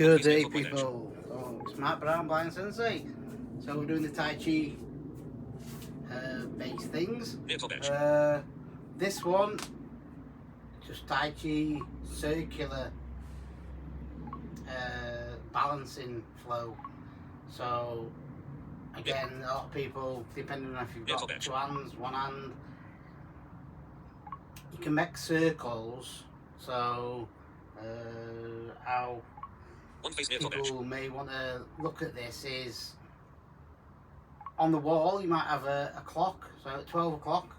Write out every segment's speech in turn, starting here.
Good day, people. So it's Matt Brown, Blind Sensei. So we're doing the Tai Chi base things. This one, just Tai Chi circular balancing flow. So again, a lot of people, depending on if you've got two hands, one hand, you can make circles. So how people may want to look at this is on the wall you might have a clock. So at 12 o'clock,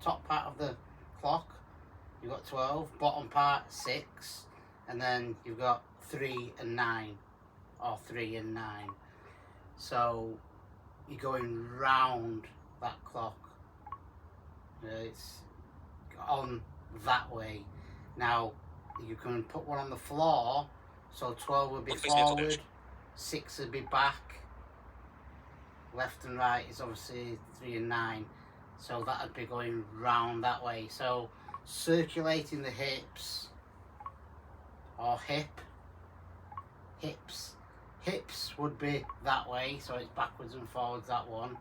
top part of the clock, you've got 12, bottom part 6, and then you've got 3 and 9, or 3 and 9. So you're going round that clock. It's on that way. Now you can put one on the floor, so 12 would be forward, 6 would be back, left and right is obviously 3 and 9, so that would be going round that way. So circulating the hips, or hips would be that way, so it's backwards and forwards, that one,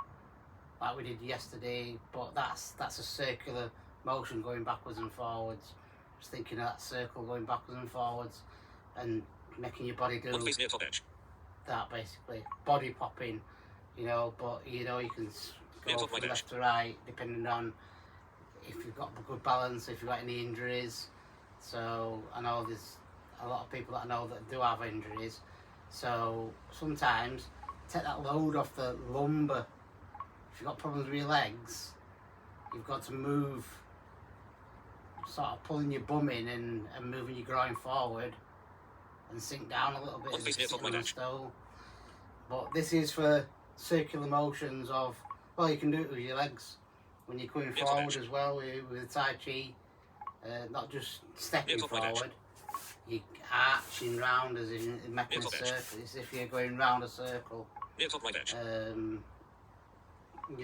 like we did yesterday, but that's a circular motion going backwards and forwards. Just thinking of that circle going backwards and forwards and making your body do that, basically body popping, you know. But you know, you can go from left to right depending on if you've got good balance, if you've got any injuries. So I know there's a lot of people that I know that do have injuries, so sometimes take that load off the lumbar. If you've got problems with your legs, you've got to move, sort of pulling your bum in and moving your groin forward and sink down a little bit as you're sitting on a stool. But this is for circular motions of, well, you can do it with your legs when you're going forward as well with Tai Chi, not just stepping forward, you're arching round as in making a circle, as if you're going round a circle. You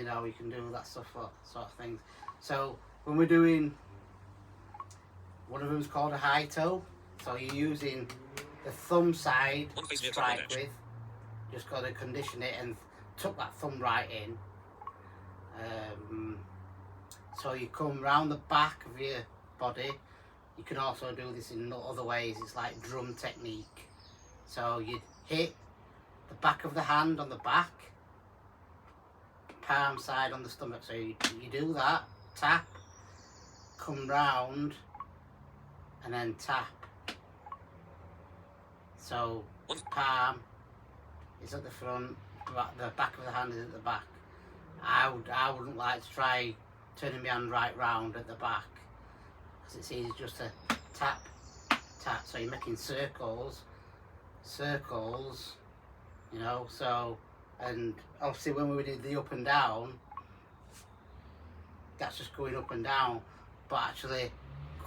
know, you can do that stuff, sort of things. So when we're doing, one of them's called a high toe, so you're using the thumb side to strike with. Just got to condition it and tuck that thumb right in. So you come round the back of your body. You can also do this in other ways. It's like drum technique. So you'd hit the back of the hand on the back, palm side on the stomach. So you do that, tap, come round, and then tap. So palm is at the front, the back of the hand is at the back. I wouldn't like to try turning my hand right round at the back, because it's easy just to tap, tap. So you're making circles, you know. So, and obviously when we did the up and down, that's just going up and down, but actually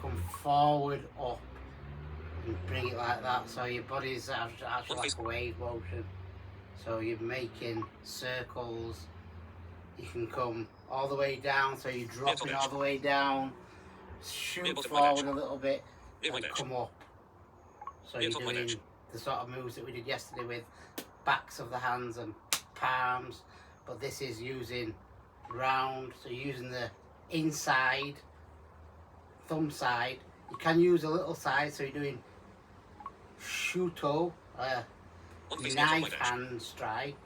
come forward, up, and bring it like that. So your body's actually like a wave motion. So you're making circles. You can come all the way down, so you're dropping all the way down, shoot forward a little bit, and come up. So you're doing the sort of moves that we did yesterday with backs of the hands and palms, but this is using round, so you're using the inside, thumb side. You can use a little side, so you're doing shuto, knife hand strike.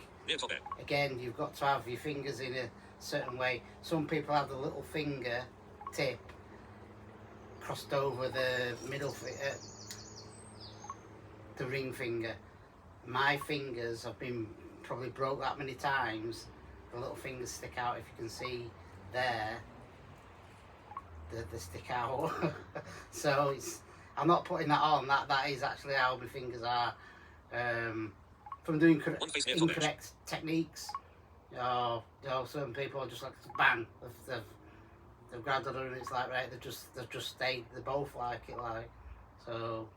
Again, you've got to have your fingers in a certain way. Some people have the little finger tip crossed over the middle finger, the ring finger. My fingers have been probably broke that many times. The little fingers stick out, if you can see there. They stick out. So I'm not putting that on. That is actually how my fingers are. From doing incorrect techniques. You know, certain people are just like bang. They've grabbed it and it's like, right, they've just stayed. They both like it, like. So,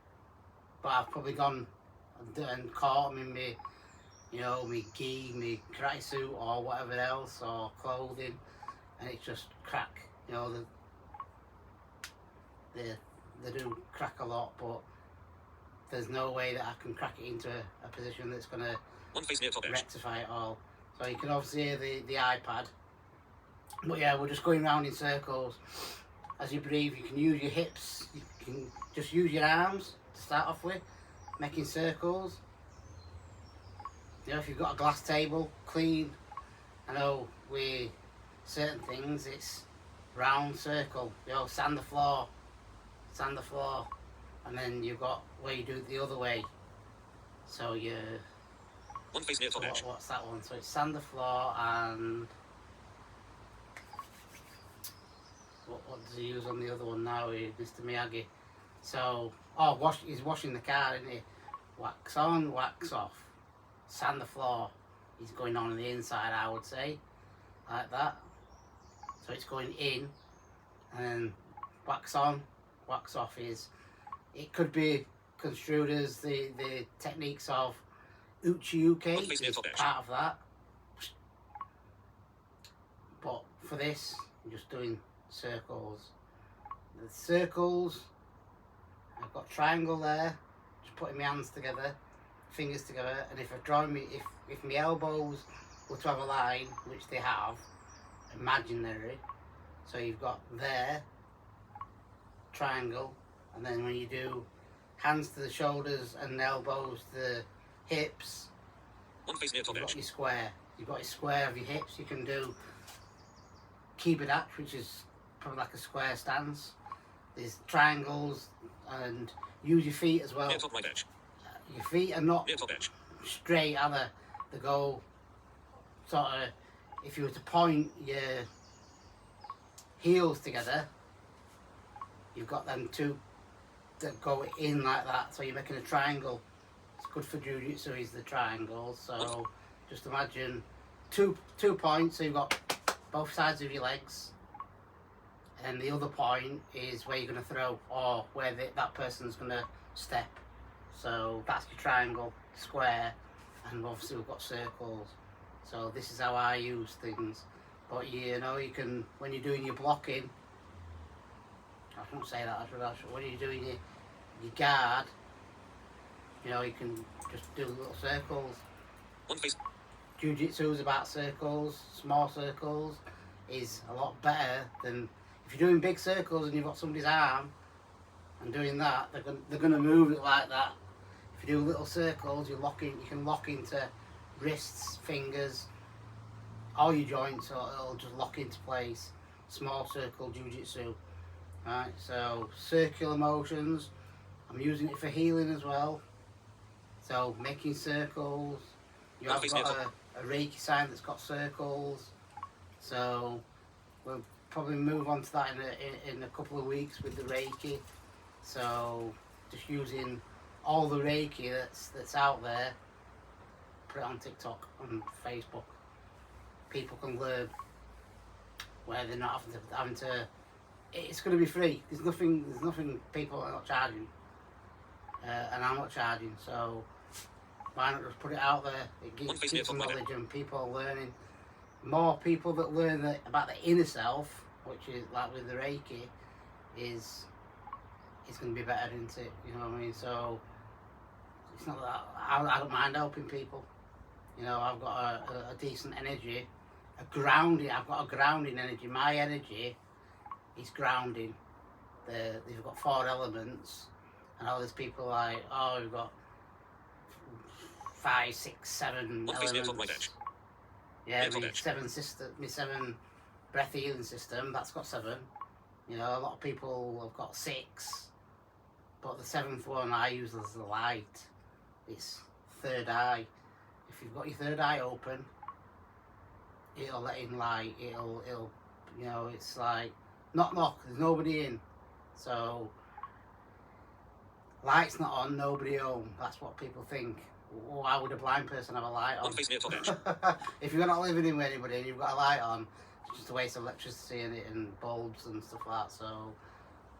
but I've probably gone and caught them in me, you know, me gi, me karate suit or whatever else, or clothing, and it's just crack. You know, they do crack a lot, but there's no way that I can crack it into a position that's going to rectify it all. So you can obviously hear the iPad. But yeah, we're just going round in circles. As you breathe, you can use your hips, you can just use your arms to start off with, making circles. You know, if you've got a glass table, clean. I know with certain things it's round circle, you know, sand the floor, and then you've got where you do it the other way. So you, what's that one? So it's sand the floor and what does he use on the other one now, Mr. Miyagi? So, he's washing the car, isn't he? Wax on, wax off, sand the floor. He's going on the inside, I would say, like that. So it's going in, and then wax on, wax off is, it could be construed as the techniques of Uchi-Uke, is part of that. But for this, I'm just doing circles. The circles, I've got triangle there, just putting my hands together, fingers together, and if I draw if my elbows were to have a line, which they have, imaginary, so you've got there, triangle, and then when you do hands to the shoulders and elbows to the hips, you've got your square. You've got your square of your hips. You can do Kibidachi, which is probably like a square stance. There's triangles, and use your feet as well. Your feet are not straight either. They go sort of, if you were to point your heels together, you've got them two that go in like that, so you're making a triangle. It's good for jiu-jitsu, is the triangle. So just imagine two points, so you've got both sides of your legs, and the other point is where you're going to throw, or where that person's going to step. So that's your triangle, square, and obviously we've got circles. So this is how I use things. But you know, you can, when you're doing your blocking, I shouldn't say that, when you're doing your guard, you know, you can just do little circles. Jiu-jitsu is about circles. Small circles is a lot better than, if you're doing big circles and you've got somebody's arm and doing that, they're going to move it like that. If you do little circles, you can lock into wrists, fingers, all your joints, so it'll just lock into place. Small circle jiu-jitsu. Right, so circular motions, I'm using it for healing as well. So making circles, you have got a Reiki sign that's got circles. So we'll probably move on to that in a couple of weeks with the Reiki. So just using all the Reiki that's out there, put it on TikTok and Facebook. People can learn where they're not having to. It's going to be free. There's nothing people are not charging, and I'm not charging. So why not just put it out there? It gives some knowledge, and people are learning. More people that learn about the inner self, which is like with the Reiki, it's going to be better, isn't it? You know what I mean? So it's not that I don't mind helping people. You know, I've got a decent energy, I've got a grounding energy. My energy is grounding. They've got 4 elements, and all these people like, oh, we've got 5, 6, 7 elements. Yeah, my 7 breath healing system, that's got 7. You know, a lot of people have got 6, but the 7th one I use as the light. It's third eye. If you've got your third eye open, it'll let in light. It'll you know, it's like knock, there's nobody in. So light's not on, nobody home. That's what people think. Why would a blind person have a light on? If you're not living in with anybody and you've got a light on, it's just a waste of electricity in it and bulbs and stuff like that. So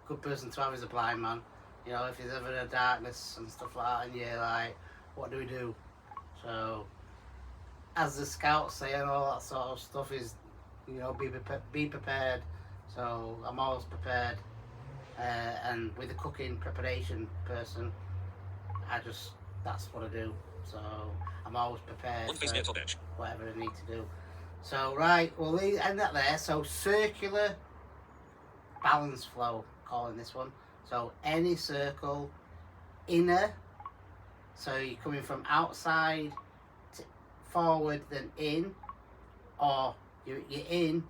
good person to have is a blind man. You know, if there's ever a darkness and stuff like that, and you're like, what do we do? So as the scouts say and all that sort of stuff is, you know, be prepared. So I'm always prepared, and with a cooking preparation person, that's what I do. So I'm always prepared for whatever I need to do. So right, we'll end that there. So circular balance flow, calling this one. So any circle, inner, so you're coming from outside to forward then in, or you're in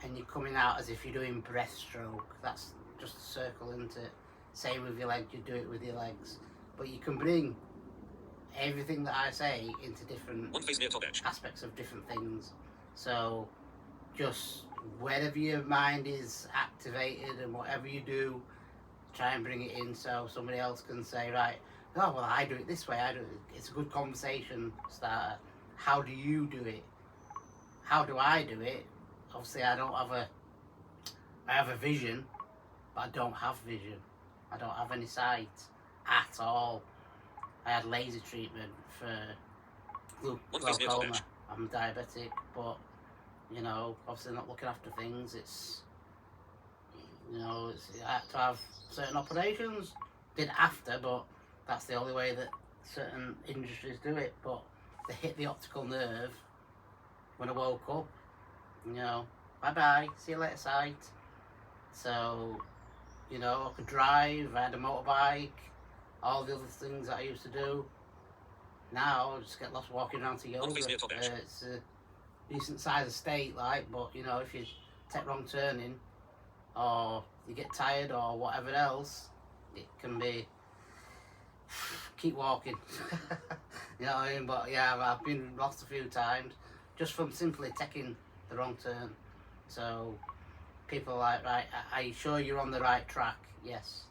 and you're coming out as if you're doing breaststroke. That's just a circle, isn't it? Same with your legs, you do it with your legs. But you can bring everything that I say into different aspects of different things. So just wherever your mind is activated and whatever you do, try and bring it in so somebody else can say, right, oh, well, I do it this way. I do it. It's a good conversation starter. How do you do it? How do I do it? Obviously, I have a vision, but I don't have vision. I don't have any sight at all. I had laser treatment for glaucoma. I'm diabetic, but you know, obviously not looking after things. It's, you know, I had to have certain operations. Did after, but that's the only way that certain industries do it. But they hit the optical nerve when I woke up. You know, bye bye, see you later, sight. So, you know, I could drive. I had a motorbike. All the other things that I used to do. Now I just get lost walking around to yoga. It's a decent sized estate, like, but you know, if you take wrong turning or you get tired or whatever else, it can be keep walking. You know what I mean? But yeah, I've been lost a few times just from simply taking the wrong turn. So people are like, right, are you sure you're on the right track? Yes.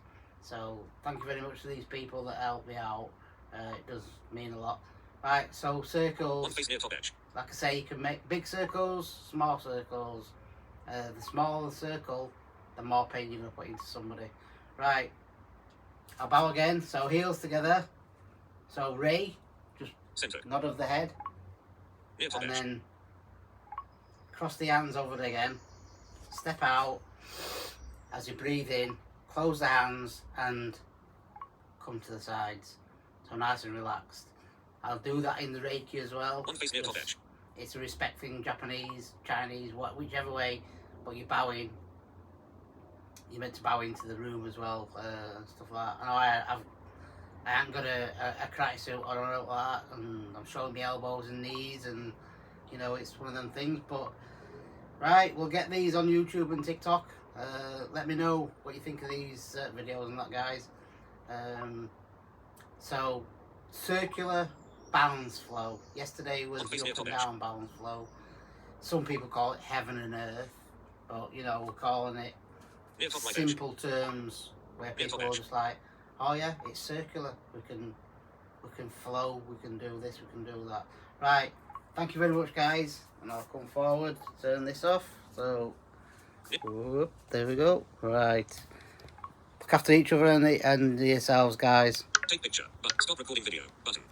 So thank you very much to these people that helped me out. It does mean a lot. Right, so circles. Like I say, you can make big circles, small circles. The smaller the circle, the more pain you're going to put into somebody. Right, I'll bow again. So heels together. So Ray, just nod of the head. And then cross the hands over again. Step out as you breathe in. Close the hands and come to the sides. So nice and relaxed. I'll do that in the Reiki as well. It's a respect thing, Japanese, Chinese, whichever way, but you're bowing. You're meant to bow into the room as well, and stuff like that. I know I haven't got a karate suit or anything like that, and I'm showing my elbows and knees, and you know, it's one of them things. But right, we'll get these on YouTube and TikTok. Let me know what you think of these videos and that, guys. So circular balance flow. Yesterday was the up and down balance flow. Some people call it heaven and earth, but you know, we're calling it simple terms where people are just like, oh yeah, it's circular. We can flow. We can do this. We can do that. Right. Thank you very much, guys. And I'll come forward, turn this off. So, whoop, there we go. Right. Look after each other and yourselves, guys. Take picture, but stop recording video, button.